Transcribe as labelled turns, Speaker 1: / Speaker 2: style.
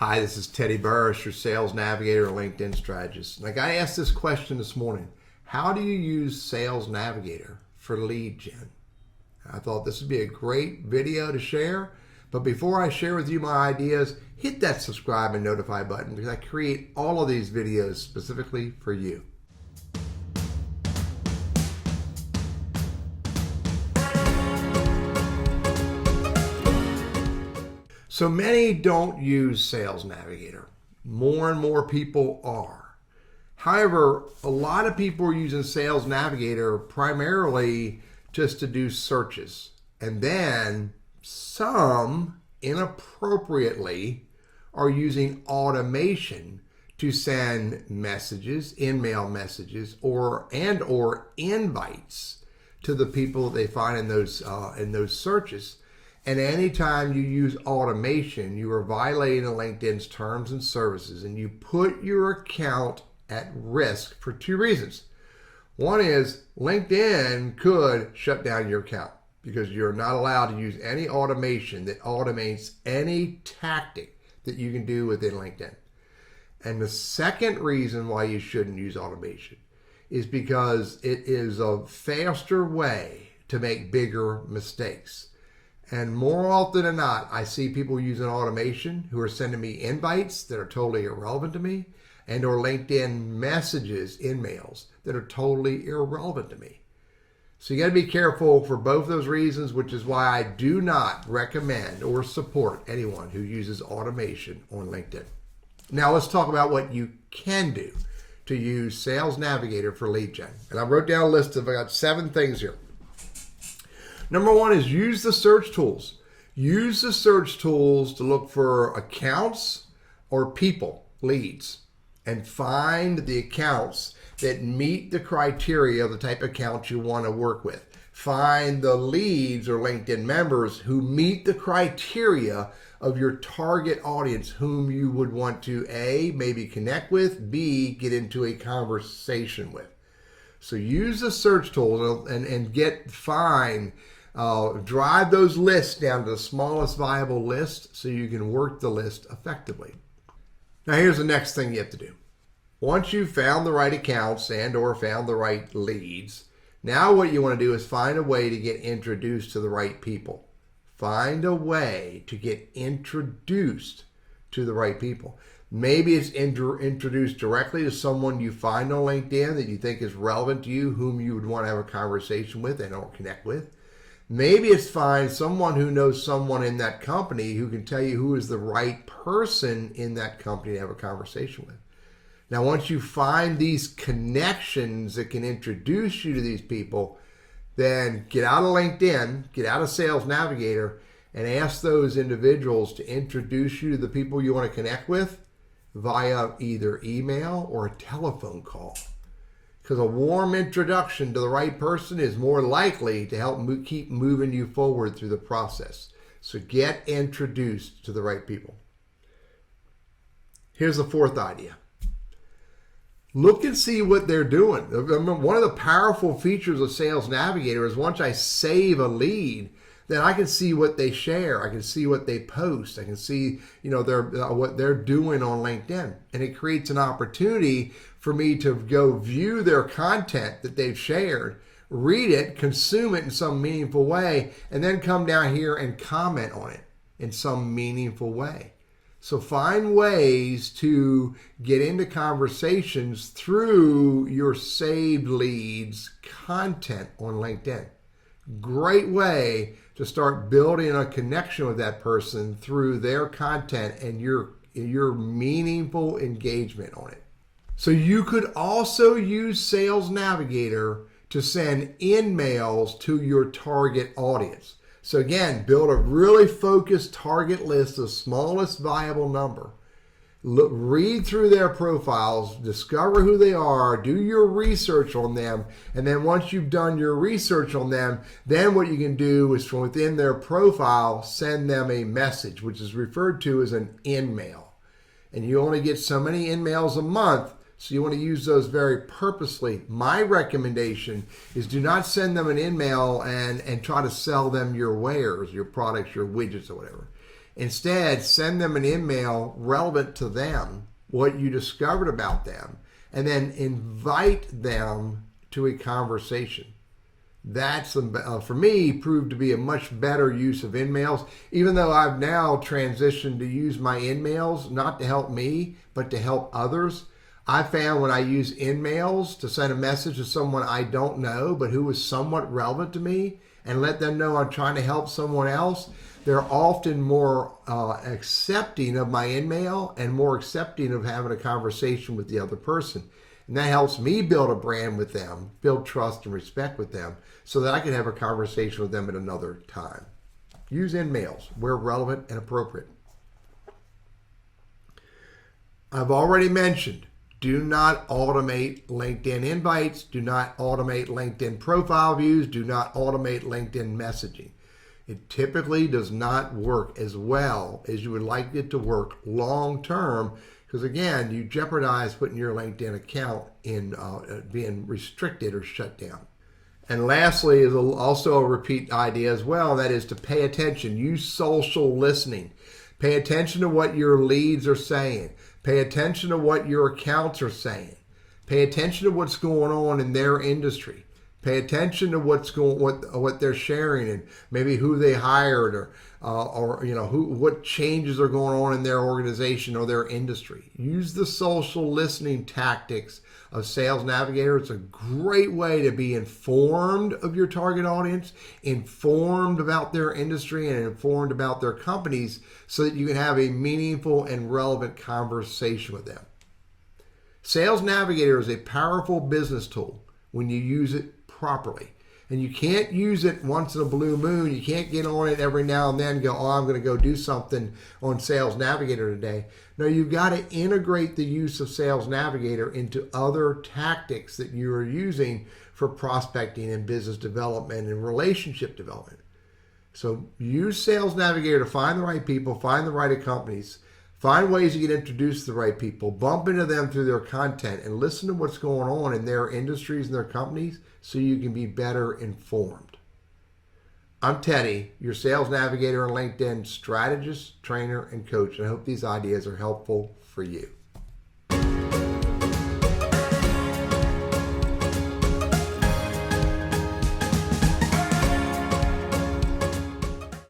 Speaker 1: Hi, this is Teddy Burriss, your Sales Navigator LinkedIn strategist. And I got asked this question this morning. How do you use Sales Navigator for lead gen? I thought this would be a great video to share. But before I share with you my ideas, hit that subscribe and notify button because I create all of these videos specifically for you. So many don't use Sales Navigator. More and more people are. However, a lot of people are using Sales Navigator primarily just to do searches. And then some inappropriately are using automation to send messages, InMail messages, or invites to the people that they find in those searches. And anytime you use automation, you are violating LinkedIn's terms and services, and you put your account at risk for two reasons. One is LinkedIn could shut down your account because you're not allowed to use any automation that automates any tactic that you can do within LinkedIn. And the second reason why you shouldn't use automation is because it is a faster way to make bigger mistakes. And more often than not, I see people using automation who are sending me invites that are totally irrelevant to me and or LinkedIn messages, InMails, that are totally irrelevant to me. So you got to be careful for both those reasons, which is why I do not recommend or support anyone who uses automation on LinkedIn. Now let's talk about what you can do to use Sales Navigator for lead gen. And I wrote down a list of, I got 7 things here. Number 1 is use the search tools. Use the search tools to look for accounts or people, leads, and find the accounts that meet the criteria of the type of accounts you want to work with. Find the leads or LinkedIn members who meet the criteria of your target audience whom you would want to A, maybe connect with, B, get into a conversation with. So use the search tools and drive those lists down to the smallest viable list so you can work the list effectively. Now here's the next thing you have to do. Once you've found the right accounts and or found the right leads, now what you want to do is find a way to get introduced to the right people. Find a way to get introduced to the right people. Maybe it's introduced directly to someone you find on LinkedIn that you think is relevant to you, whom you would want to have a conversation with and or connect with. Maybe it's find someone who knows someone in that company who can tell you who is the right person in that company to have a conversation with. Now, once you find these connections that can introduce you to these people, then get out of LinkedIn, get out of Sales Navigator, and ask those individuals to introduce you to the people you want to connect with via either email or a telephone call. Because a warm introduction to the right person is more likely to help keep moving you forward through the process. So get introduced to the right people. Here's the 4th idea. Look and see what they're doing. One of the powerful features of Sales Navigator is once I save a lead, then I can see what they share. I can see what they post. I can see, what they're doing on LinkedIn. And it creates an opportunity for me to go view their content that they've shared, read it, consume it in some meaningful way, and then come down here and comment on it in some meaningful way. So find ways to get into conversations through your saved leads content on LinkedIn. Great way to start building a connection with that person through their content and your meaningful engagement on it. So you could also use Sales Navigator to send InMails to your target audience. So again, build a really focused target list, the smallest viable number. Read through their profiles, discover who they are, do your research on them, and then once you've done your research on them, then what you can do is from within their profile, send them a message, which is referred to as an InMail. And you only get so many InMails a month, so you want to use those very purposely. My recommendation is do not send them an InMail and try to sell them your wares, your products, your widgets, or whatever. Instead, send them an email relevant to them, what you discovered about them, and then invite them to a conversation. That's, for me, proved to be a much better use of InMails, even though I've now transitioned to use my InMails, not to help me, but to help others. I found when I use InMails to send a message to someone I don't know, but who is somewhat relevant to me, and let them know I'm trying to help someone else, they're often more accepting of my InMail and more accepting of having a conversation with the other person. And that helps me build a brand with them, build trust and respect with them, so that I can have a conversation with them at another time. Use InMails where relevant and appropriate. I've already mentioned, do not automate LinkedIn invites, do not automate LinkedIn profile views, do not automate LinkedIn messaging. It typically does not work as well as you would like it to work long term, because again, you jeopardize putting your LinkedIn account in being restricted or shut down. And lastly is also a repeat idea as well, and that is to pay attention. Use social listening. Pay attention to what your leads are saying. Pay attention to what your accounts are saying. Pay attention to what's going on in their industry. Pay attention to what they're sharing and maybe who they hired or what changes are going on in their organization or their industry. Use the social listening tactics of Sales Navigator. It's a great way to be informed of your target audience, informed about their industry, and informed about their companies so that you can have a meaningful and relevant conversation with them. Sales Navigator is a powerful business tool when you use it properly. And you can't use it once in a blue moon. You can't get on it every now and then and go, oh, I'm going to go do something on Sales Navigator today. No, you've got to integrate the use of Sales Navigator into other tactics that you are using for prospecting and business development and relationship development. So use Sales Navigator to find the right people, find the right companies, find ways you can introduce the right people, bump into them through their content, and listen to what's going on in their industries and their companies so you can be better informed. I'm Teddy, your Sales Navigator and LinkedIn strategist, trainer, and coach, and I hope these ideas are helpful for you.